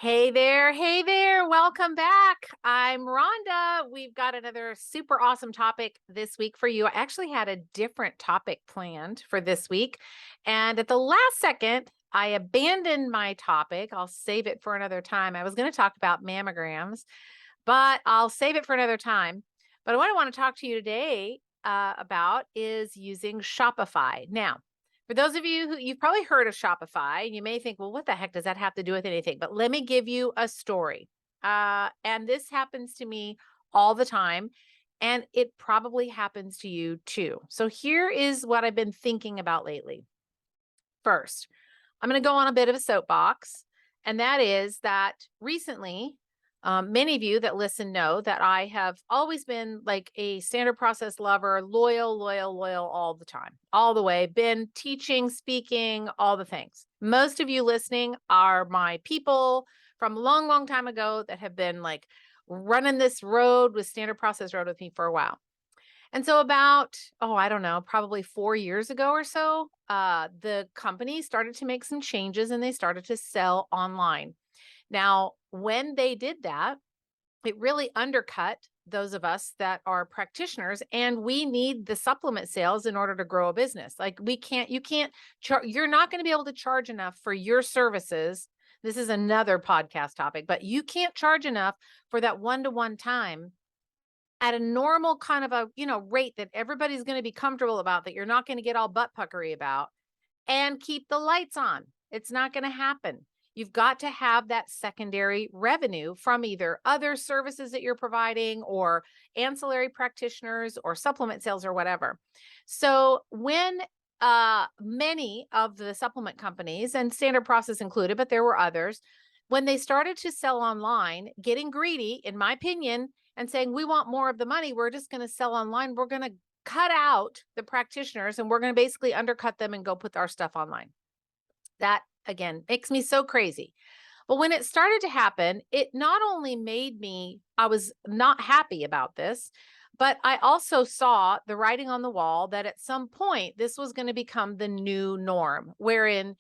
Hey there, welcome back. I'm Rhonda. We've got another super awesome topic this week for you. I actually had a different topic planned for this week, and at the last second, I abandoned my topic. I'll save it for another time. I was going to talk about mammograms, but I'll save it for another time. But what I want to talk to you today about is using Shopify. Now, for those of you who you've probably heard of Shopify, and you may think, well, what the heck does that have to do with anything? But let me give you a story. And this happens to me all the time, and it probably happens to you too. So here is what I've been thinking about lately. First, I'm going to go on a bit of a soapbox, and that is that recently, many of you that listen know that I have always been like a standard process lover, loyal all the time, all the way, been teaching, speaking, all the things. Most of you listening are my people from a long time ago that have been like running this road with standard process road with me for a while. And so about, I don't know, probably 4 years ago or so, the company started to make some changes and they started to sell online. Now, when they did that, it really undercut those of us that are practitioners, and we need the supplement sales in order to grow a business. Like you're not going to be able to charge enough for your services. This is another podcast topic, but you can't charge enough for that one-to-one time at a normal kind of a, rate that everybody's going to be comfortable about, that you're not going to get all butt puckery about, and keep the lights on. It's not going to happen. You've got to have that secondary revenue from either other services that you're providing or ancillary practitioners or supplement sales or whatever. So when many of the supplement companies, and Standard Process included, but there were others, when they started to sell online, getting greedy, in my opinion, and saying, we want more of the money, we're just going to sell online. We're going to cut out the practitioners and we're going to basically undercut them and go put our stuff online. That, again, makes me so crazy. But when it started to happen, it not only made me, I was not happy about this, but I also saw the writing on the wall that at some point this was going to become the new norm, wherein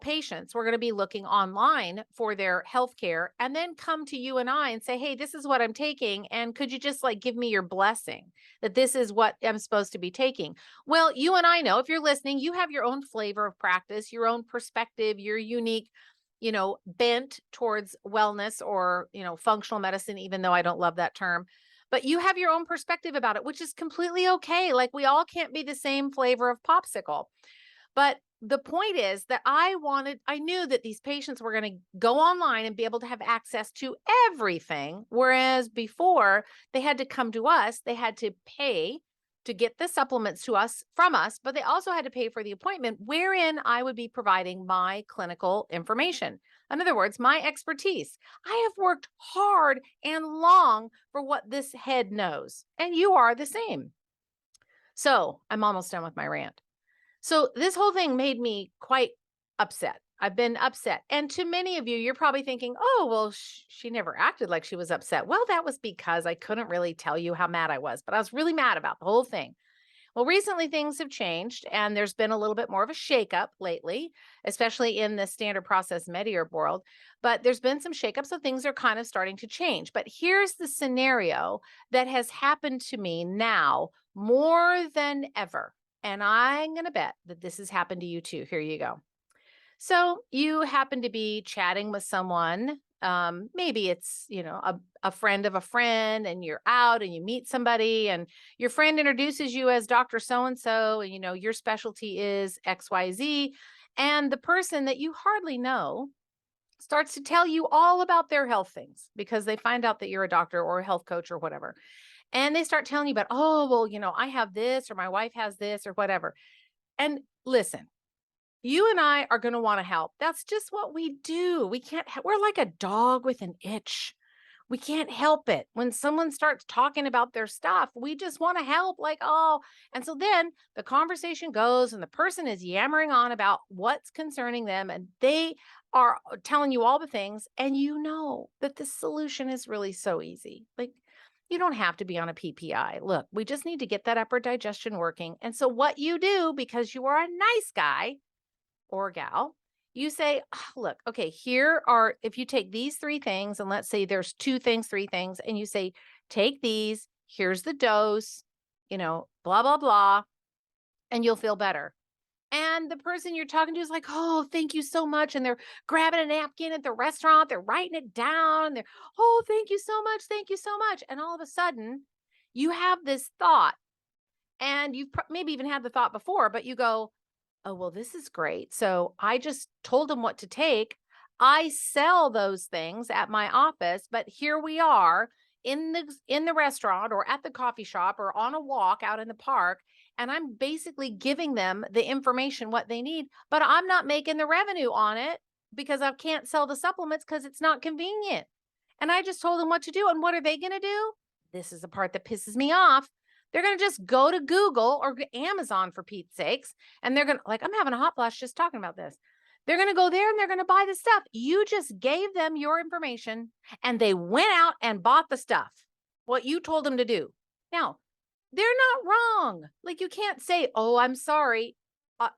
patients were going to be looking online for their healthcare and then come to you and I and say, hey, this is what I'm taking. And could you just like give me your blessing that this is what I'm supposed to be taking? Well, you and I know, if you're listening, you have your own flavor of practice, your own perspective, your unique, bent towards wellness or, functional medicine, even though I don't love that term. But you have your own perspective about it, which is completely okay. Like we all can't be the same flavor of popsicle. But the point is that I knew that these patients were going to go online and be able to have access to everything. Whereas before they had to come to us, they had to pay to get the supplements to us from us, but they also had to pay for the appointment wherein I would be providing my clinical information. In other words, my expertise. I have worked hard and long for what this head knows, and you are the same. So I'm almost done with my rant. So this whole thing made me quite upset. I've been upset. And to many of you, you're probably thinking, oh, well, she never acted like she was upset. Well, that was because I couldn't really tell you how mad I was, but I was really mad about the whole thing. Well, recently things have changed and there's been a little bit more of a shakeup lately, especially in the standard process Mediherb world. But there's been some shakeup, so things are kind of starting to change. But here's the scenario that has happened to me now more than ever. And I'm going to bet that this has happened to you too. Here you go. So you happen to be chatting with someone. Maybe it's, a friend of a friend, and you're out and you meet somebody and your friend introduces you as Dr. So-and-so, and, your specialty is XYZ. And the person that you hardly know starts to tell you all about their health things because they find out that you're a doctor or a health coach or whatever. And they start telling you about, oh, well, I have this or my wife has this or whatever. And listen, you and I are going to want to help. That's just what we do. We're like a dog with an itch. We can't help it. When someone starts talking about their stuff, we just want to help, like, oh. And so then the conversation goes and the person is yammering on about what's concerning them and they are telling you all the things. And you know that the solution is really so easy. Like, you don't have to be on a PPI. Look, we just need to get that upper digestion working. And so what you do, because you are a nice guy or gal, You say, "Ah, look, okay, here are, if you take these three things, and let's say there's two things, three things, and you say, take these, here's the dose, blah, blah, blah, and you'll feel better." And the person you're talking to is like, "Oh, thank you so much." And they're grabbing a napkin at the restaurant, they're writing it down. They're, "Oh, thank you so much. Thank you so much." And all of a sudden, you have this thought, and you've maybe even had the thought before, but you go, "Oh, well, this is great." So I just told them what to take. I sell those things at my office, but here we are in the restaurant or at the coffee shop or on a walk out in the park, and I'm basically giving them the information what they need, but I'm not making the revenue on it because I can't sell the supplements because it's not convenient. And I just told them what to do, and what are they going to do? This is the part that pisses me off. They're going to just go to Google or Amazon, for Pete's sakes, and they're going to, like, I'm having a hot flash just talking about this. They're going to go there and they're going to buy the stuff. You just gave them your information and they went out and bought the stuff, what you told them to do. Now, they're not wrong. Like, you can't say, "Oh, I'm sorry.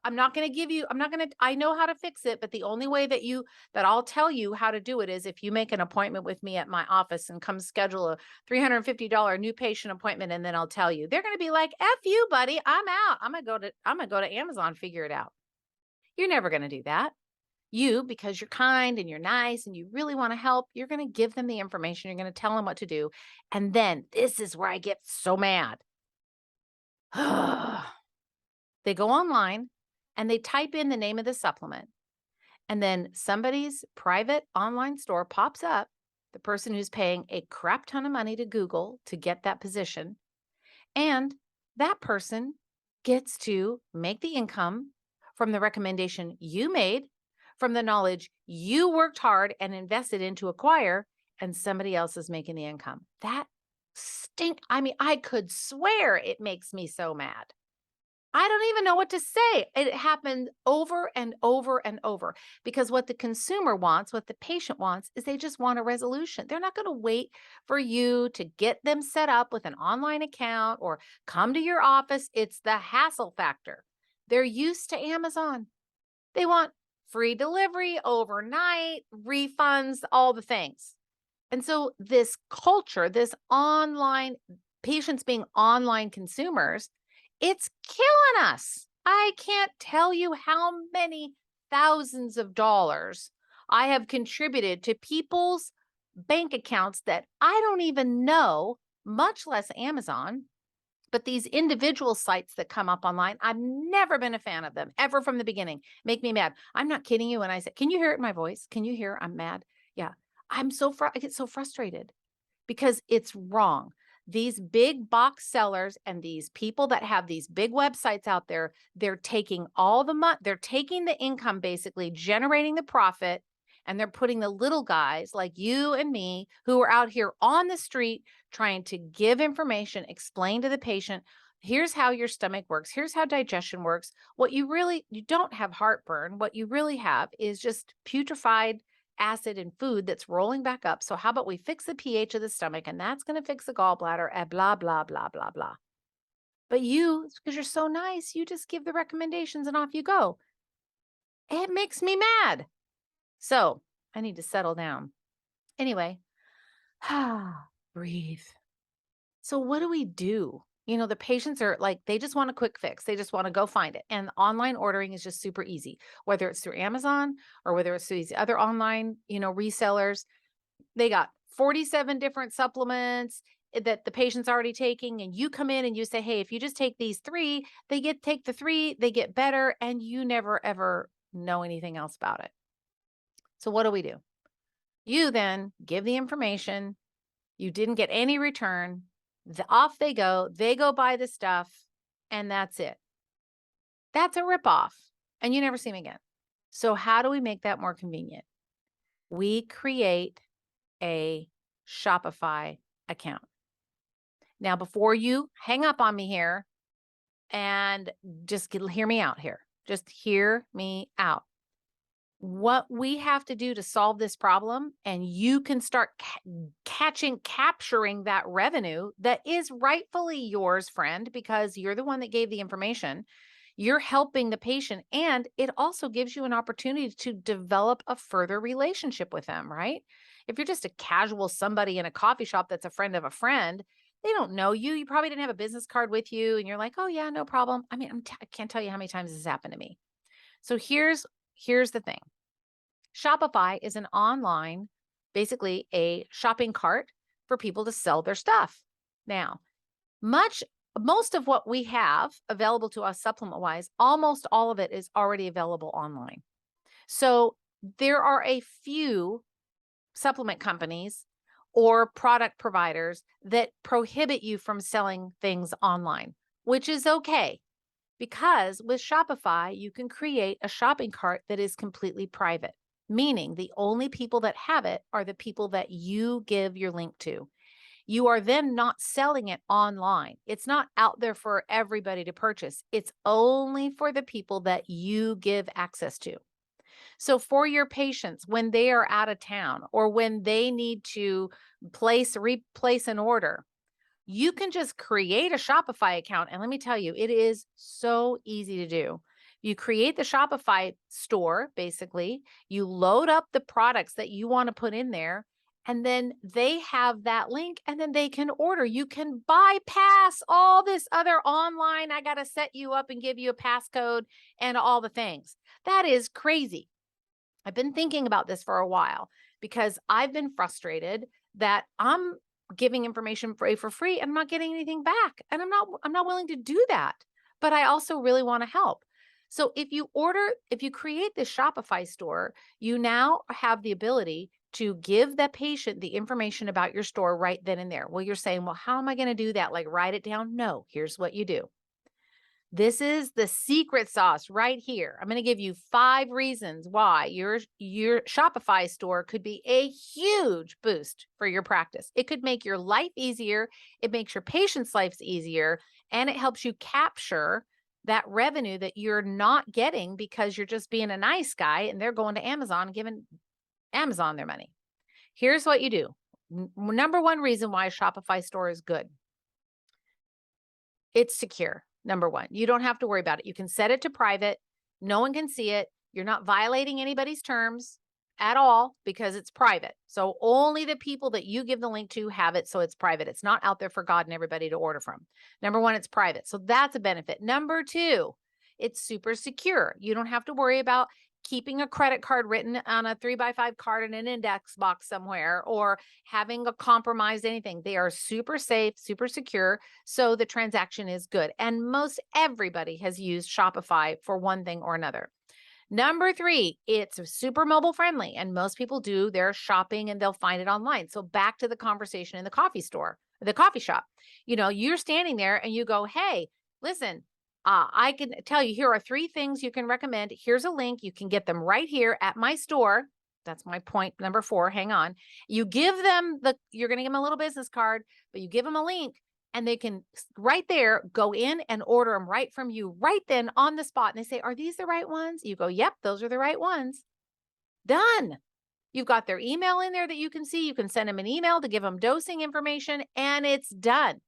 I'm not going to give you, I know how to fix it, but the only way that I'll tell you how to do it is if you make an appointment with me at my office and come schedule a $350 new patient appointment, and then I'll tell you." They're going to be like, "F you, buddy. I'm out. I'm going to go to Amazon, figure it out." You're never going to do that. You, because you're kind and you're nice and you really want to help, you're going to give them the information. You're going to tell them what to do. And then this is where I get so mad. They go online and they type in the name of the supplement, and then somebody's private online store pops up, the person who's paying a crap ton of money to Google to get that position, and that person gets to make the income from the recommendation you made, from the knowledge you worked hard and invested in to acquire, and somebody else is making the income. That stink. I mean, I could swear it makes me so mad. I don't even know what to say. It happened over and over and over, because what the consumer wants, what the patient wants, is they just want a resolution. They're not going to wait for you to get them set up with an online account or come to your office. It's the hassle factor. They're used to Amazon. They want free delivery, overnight, refunds, all the things. And so this culture, this online, patients being online consumers, it's killing us. I can't tell you how many thousands of dollars I have contributed to people's bank accounts that I don't even know, much less Amazon. But these individual sites that come up online, I've never been a fan of them, ever, from the beginning. Make me mad. I'm not kidding you when I say, can you hear it in my voice? Can you hear I'm mad? Yeah. I get so frustrated because it's wrong. These big box sellers and these people that have these big websites out there, they're taking all the money, they're taking the income, basically generating the profit, and they're putting the little guys like you and me who are out here on the street trying to give information, explain to the patient, here's how your stomach works, here's how digestion works. You don't have heartburn. What you really have is just putrefied acid in food that's rolling back up. So how about we fix the pH of the stomach, and that's going to fix the gallbladder, and blah, blah, blah, blah, blah. But you, because you're so nice, you just give the recommendations and off you go. It makes me mad. So I need to settle down. Anyway, breathe. So what do we do? The patients are like, they just want a quick fix. They just want to go find it. And online ordering is just super easy, whether it's through Amazon or whether it's through these other online, resellers. They got 47 different supplements that the patient's already taking. And you come in and you say, hey, if you just take these three, take the three, they get better. And you never, ever know anything else about it. So what do? You then give the information. You didn't get any return. Off they go buy the stuff, and that's it. That's a ripoff, and you never see them again. So how do we make that more convenient? We create a Shopify account. Now, before you hang up on me here, and just hear me out here. Just hear me out. What we have to do to solve this problem, and you can start capturing that revenue that is rightfully yours, friend, because you're the one that gave the information. You're helping the patient, and it also gives you an opportunity to develop a further relationship with them, right? If you're just a casual somebody in a coffee shop that's a friend of a friend, they don't know you. You probably didn't have a business card with you, and you're like, "Oh yeah, no problem." I mean, I can't tell you how many times this has happened to me. So here's the thing. Shopify is an online, basically a shopping cart for people to sell their stuff. Now, much most of what we have available to us supplement wise, almost all of it is already available online. So there are a few supplement companies or product providers that prohibit you from selling things online, which is okay. Because with Shopify, you can create a shopping cart that is completely private, meaning the only people that have it are the people that you give your link to. You are then not selling it online. It's not out there for everybody to purchase. It's only for the people that you give access to. So for your patients, when they are out of town or when they need to replace an order, you can just create a Shopify account. And let me tell you, it is so easy to do. You create the Shopify store, basically, you load up the products that you want to put in there, and then they have that link and then they can order. You can bypass all this other online, I got to set you up and give you a passcode and all the things. That is crazy. I've been thinking about this for a while because I've been frustrated that I'm giving information for free and I'm not getting anything back. And I'm not willing to do that. But I also really want to help. So if you create this Shopify store, you now have the ability to give the patient the information about your store right then and there. Well, you're saying, well, how am I going to do that? Like write it down? No, here's what you do. This is the secret sauce right here. I'm going to give you 5 reasons why your Shopify store could be a huge boost for your practice. It could make your life easier, it makes your patients' lives easier, and it helps you capture that revenue that you're not getting because you're just being a nice guy and they're going to Amazon and giving Amazon their money. Here's what you do. Number 1 reason why a Shopify store is good. It's secure. Number 1, you don't have to worry about it. You can set it to private. No one can see it. You're not violating anybody's terms at all because it's private. So only the people that you give the link to have it. So it's private. It's not out there for God and everybody to order from. Number 1, it's private. So that's a benefit. Number 2, it's super secure. You don't have to worry about keeping a credit card written on a 3x5 card in an index box somewhere or having a compromised anything. They are super safe, super secure. So the transaction is good. And most everybody has used Shopify for one thing or another. Number 3, it's super mobile friendly and most people do their shopping and they'll find it online. So back to the conversation in the coffee shop, you're standing there and you go, hey, listen, I can tell you, here are 3 things you can recommend. Here's a link. You can get them right here at my store. That's my point number 4. Hang on. You're going to give them a little business card, but you give them a link and they can right there go in and order them right from you right then on the spot. And they say, are these the right ones? You go, yep, those are the right ones. Done. You've got their email in there that you can see. You can send them an email to give them dosing information and it's done.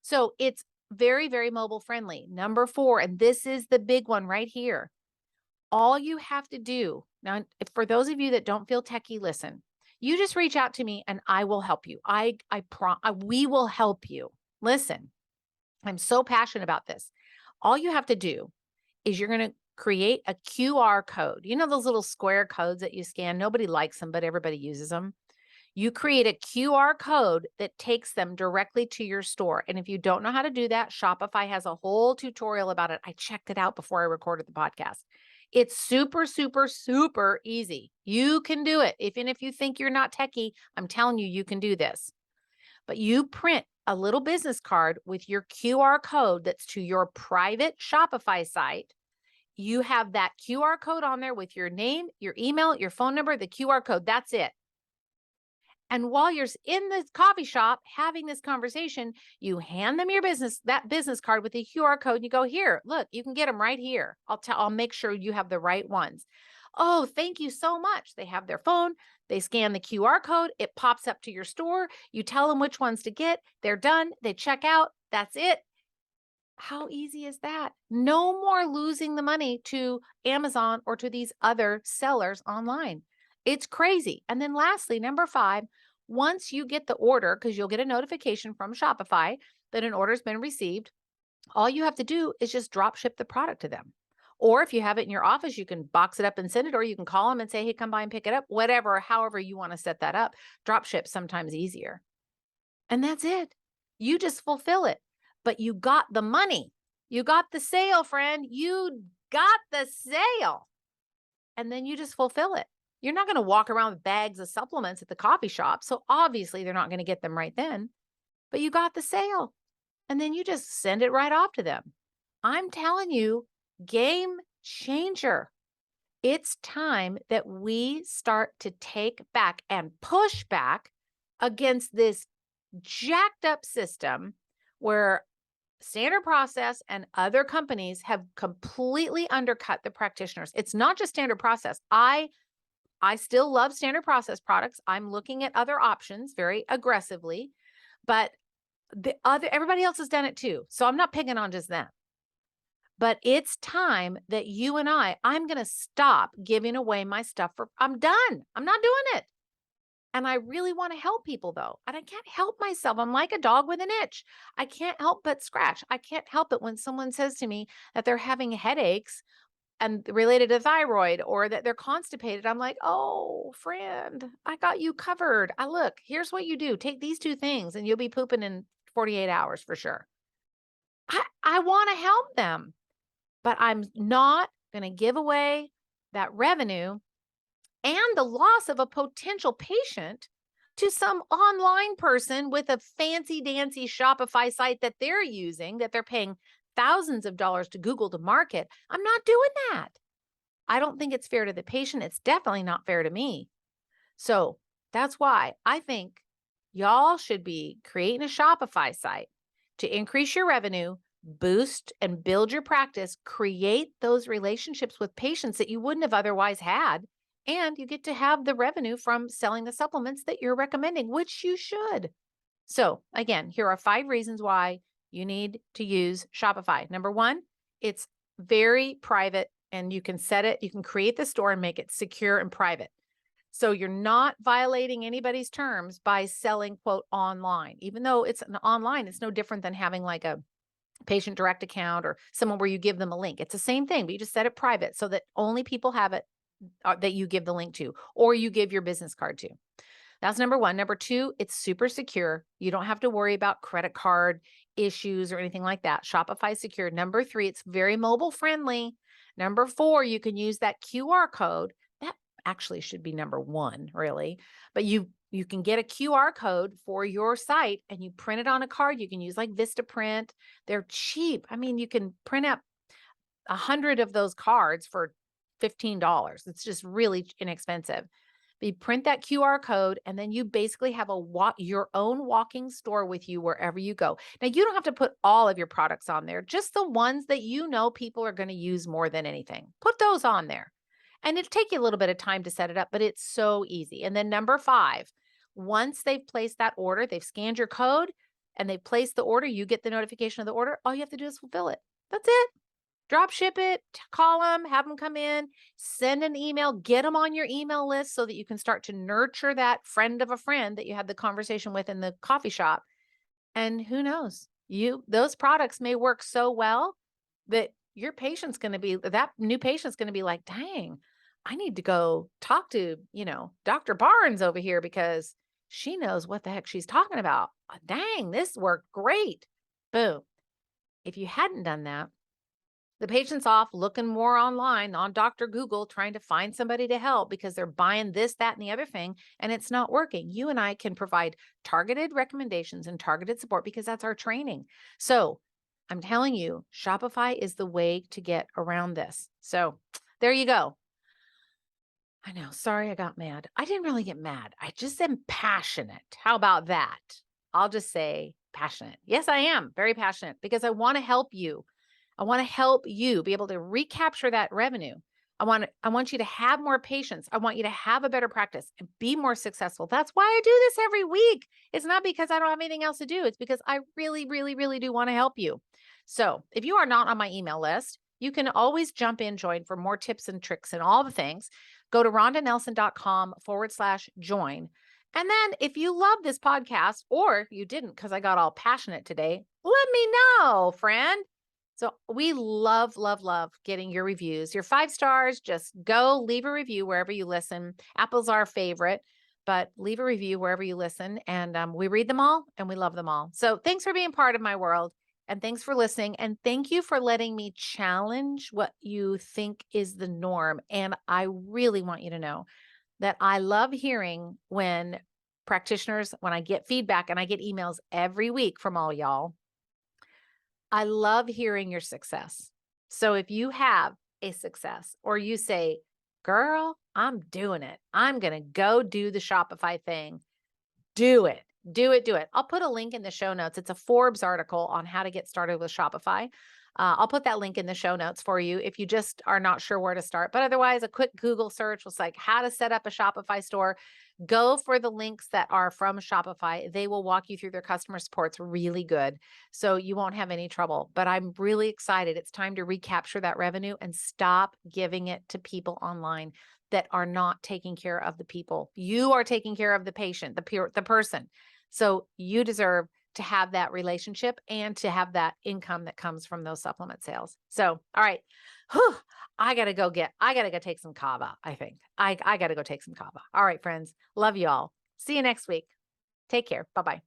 So it's very, very mobile friendly. Number 4, and this is the big one right here. All you have to do now, for those of you that don't feel techie, listen, you just reach out to me and I will help you. We will help you. Listen, I'm so passionate about this. All you have to do is you're going to create a QR code. You know, those little square codes that you scan, nobody likes them, but everybody uses them. You create a QR code that takes them directly to your store. And if you don't know how to do that, Shopify has a whole tutorial about it. I checked it out before I recorded the podcast. It's super, super, super easy. You can do it. Even if you think you're not techie, I'm telling you, you can do this. But you print a little business card with your QR code that's to your private Shopify site. You have that QR code on there with your name, your email, your phone number, the QR code. That's it. And while you're in the coffee shop having this conversation, you hand them that business card with the QR code. And you go, here, look, you can get them right here. I'll make sure you have the right ones. Oh, thank you so much. They have their phone. They scan the QR code. It pops up to your store. You tell them which ones to get. They're done. They check out. That's it. How easy is that? No more losing the money to Amazon or to these other sellers online. It's crazy. And then lastly, number 5, once you get the order, because you'll get a notification from Shopify that an order has been received, all you have to do is just drop ship the product to them. Or if you have it in your office, you can box it up and send it, or you can call them and say, hey, come by and pick it up, whatever, however you want to set that up. Drop ship sometimes easier. And that's it. You just fulfill it. But you got the money. You got the sale, friend. You got the sale. And then you just fulfill it. You're not going to walk around with bags of supplements at the coffee shop. So obviously they're not going to get them right then. But you got the sale. And then you just send it right off to them. I'm telling you, game changer. It's time that we start to take back and push back against this jacked up system where Standard Process and other companies have completely undercut the practitioners. It's not just Standard Process. I still love Standard Process products. I'm looking at other options very aggressively, but everybody else has done it too. So I'm not picking on just them. But it's time that you and I'm going to stop giving away my stuff I'm done. I'm not doing it. And I really want to help people though. And I can't help myself. I'm like a dog with an itch. I can't help but scratch. I can't help it when someone says to me that they're having headaches and related to thyroid or that they're constipated. I'm like, oh, friend, I got you covered. Look, here's what you do. Take these 2 things and you'll be pooping in 48 hours for sure. I want to help them, but I'm not going to give away that revenue and the loss of a potential patient to some online person with a fancy dancy Shopify site that they're using, that they're paying thousands of dollars to Google to market. I'm not doing that. I don't think it's fair to the patient. It's definitely not fair to me. So that's why I think y'all should be creating a Shopify site to increase your revenue, boost and build your practice, create those relationships with patients that you wouldn't have otherwise had. And you get to have the revenue from selling the supplements that you're recommending, which you should. So again, here are 5 reasons why you need to use Shopify. Number 1, it's very private and you can set it, you can create the store and make it secure and private. So you're not violating anybody's terms by selling, quote, online. Even though it's an online, it's no different than having like a patient direct account or someone where you give them a link. It's the same thing, but you just set it private so that only people have it that you give the link to, or you give your business card to. That's number 1. Number 2, it's super secure. You don't have to worry about credit card issues or anything like that. Shopify secure. Number 3, it's very mobile friendly. Number 4, you can use that QR code. That actually should be number 1, really. But you can get a QR code for your site and you print it on a card. You can use like Vistaprint. They're cheap. I mean, you can print out 100 of those cards for $15. It's just really inexpensive. But you print that QR code and then you basically have your own walking store with you wherever you go. Now, you don't have to put all of your products on there, just the ones that you know people are going to use more than anything. Put those on there. And it'll take you a little bit of time to set it up, but it's so easy. And then number 5, once they've placed that order, they've scanned your code and they've placed the order, you get the notification of the order. All you have to do is fulfill it. That's it. Drop ship it, call them, have them come in, send an email, get them on your email list so that you can start to nurture that friend of a friend that you had the conversation with in the coffee shop. And who knows, those products may work so well that your patient's going to be, that new patient's going to be like, dang, I need to go talk to, Dr. Barnes over here because she knows what the heck she's talking about. Dang, this worked great. Boom. If you hadn't done that, the patient's off looking more online on Dr. Google, trying to find somebody to help because they're buying this, that, and the other thing, and it's not working. You and I can provide targeted recommendations and targeted support because that's our training. So I'm telling you, Shopify is the way to get around this. So there you go. I know. Sorry, I got mad. I didn't really get mad. I just am passionate. How about that? I'll just say passionate. Yes, I am very passionate because I want to help you. I want to help you be able to recapture that revenue. I want you to have more patients. I want you to have a better practice and be more successful. That's why I do this every week. It's not because I don't have anything else to do. It's because I really, really, really do want to help you. So if you are not on my email list, you can always jump in, join for more tips and tricks and all the things. Go to rondanelson.com/join. And then if you love this podcast or you didn't because I got all passionate today, let me know, friend. So we love, love, love getting your reviews. Your 5 stars, just go leave a review wherever you listen. Apple's our favorite, but leave a review wherever you listen. And we read them all and we love them all. So thanks for being part of my world. And thanks for listening. And thank you for letting me challenge what you think is the norm. And I really want you to know that I love hearing when practitioners, when I get feedback, and I get emails every week from all y'all. I love hearing your success. So if you have a success or you say, girl, I'm doing it. I'm going to go do the Shopify thing. Do it. Do it. Do it. I'll put a link in the show notes. It's a Forbes article on how to get started with Shopify. I'll put that link in the show notes for you if you just are not sure where to start. But otherwise, a quick Google search was like how to set up a Shopify store. Go for the links that are from Shopify. They will walk you through their customer support. It's really good. So you won't have any trouble. But I'm really excited. It's time to recapture that revenue and stop giving it to people online that are not taking care of the people. You are taking care of the patient, the person. So you deserve to have that relationship and to have that income that comes from those supplement sales. So, all right. Whew, I got to go take some kava. I think I got to go take some kava. All right, friends. Love you all. See you next week. Take care. Bye-bye.